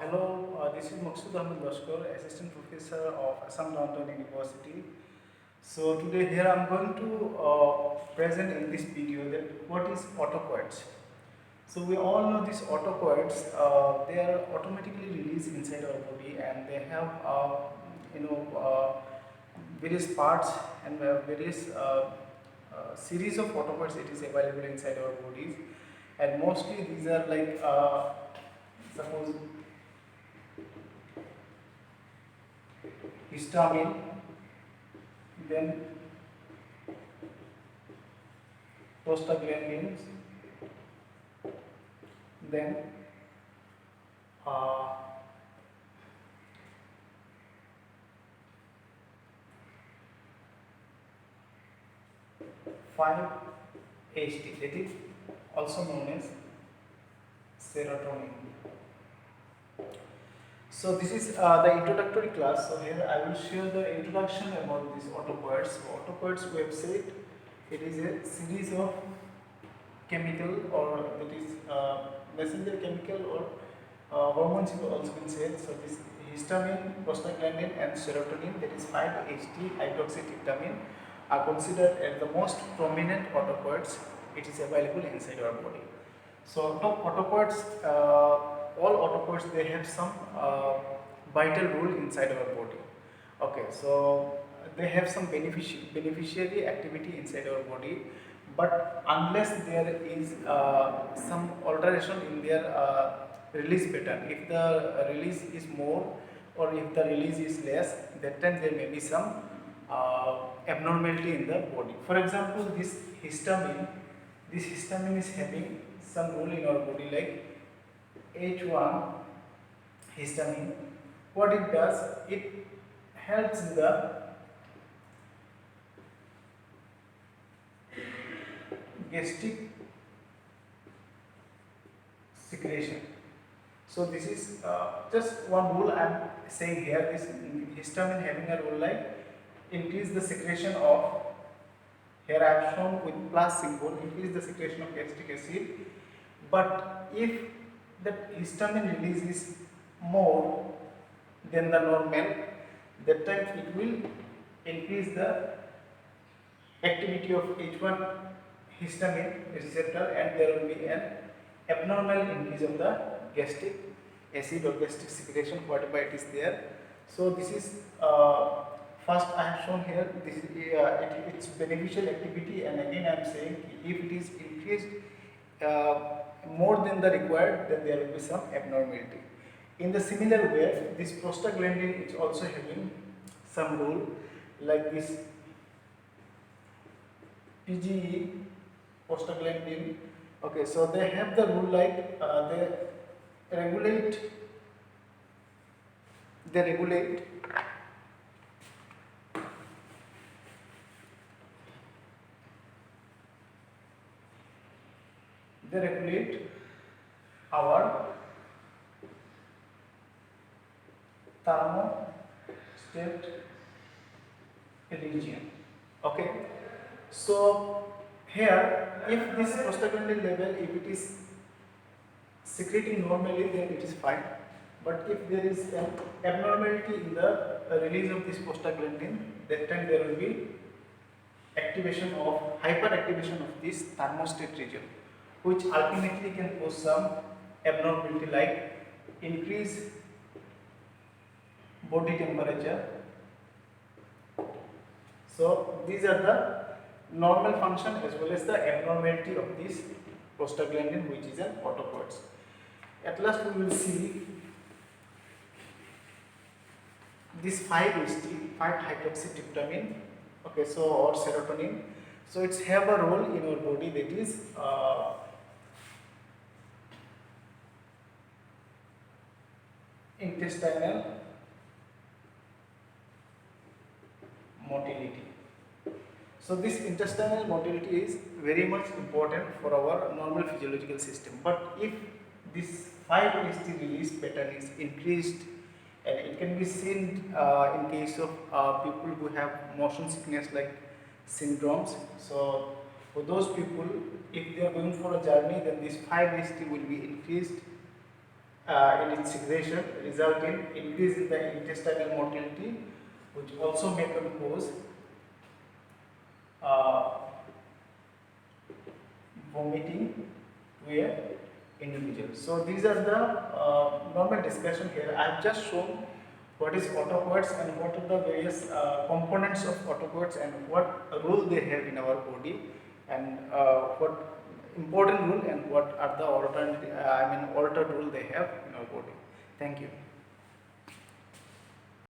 Hello, this is Maqsood Ahmed Lashkar, Assistant Professor of Assam Downtown University. So today here I am going to present in this video that what is autoquotes. So we all know these autoquotes, they are automatically released inside our body and they have various parts and various series of autoquotes it is available inside our bodies, and mostly these are like suppose histamine, then prostaglandins, then uh, 5-HT, that is also known as serotonin. So this is the introductory class. So here I will share the introduction about these autoquotes. So autoquotes website, it is a series of chemical, or that is messenger chemical, or hormones you also can say. So this histamine, prostaglandin and serotonin, that is 5-HT hydroxytryptamine, are considered as the most prominent autoquotes. It is available inside our body. So top autoquotes, all autoquotes, they have some vital role inside our body. Okay, so they have some beneficiary activity inside our body, but unless there is some alteration in their release pattern, if the release is more or if the release is less, that time there may be some abnormality in the body. For example, this histamine is having some role in our body, like H1 histamine. What it does, it helps in the gastric secretion. So this is just one rule I am saying here. This histamine having a role like increase the secretion of, here I have shown with plus symbol, increase the secretion of gastric acid. But if the histamine release is more than the normal, that time it will increase the activity of H1 histamine receptor, and there will be an abnormal increase of the gastric acid or gastric secretion, whatever it is there. So this is first I have shown here, this is its beneficial activity, and again I am saying if it is increased more than the required, then there will be some abnormality. In the similar way, this prostaglandin is also having some role, like this PGE, prostaglandin. Okay, so they have the rule like they regulate they regulate they regulate our thermostat region. Okay, so here if this prostaglandin level, if it is secreting normally, then it is fine. But if there is an abnormality in the release of this prostaglandin, that time there will be activation of hyperactivation of this thermostat region, which ultimately can cause some abnormality like increase body temperature. So these are the normal function as well as the abnormality of this prostaglandin, which is an autoquotes. At last we will see this 5-HT, 5-hydroxytryptamine, okay, so or serotonin. So it's have a role in our body, that is intestinal motility. So this intestinal motility is very much important for our normal physiological system. But if this 5-HT release pattern is increased, and it can be seen in case of people who have motion sickness like syndromes. So for those people, if they are going for a journey, then this 5-HT will be increased, in its secretion result in increase in the intestinal motility, which also may cause uh, vomiting to a individual. So these are the normal discussion here. I have just shown what is autopods and what are the various components of autopods and what role they have in our body, and what important role and what are the alternative, altered role they have in our body. Thank you.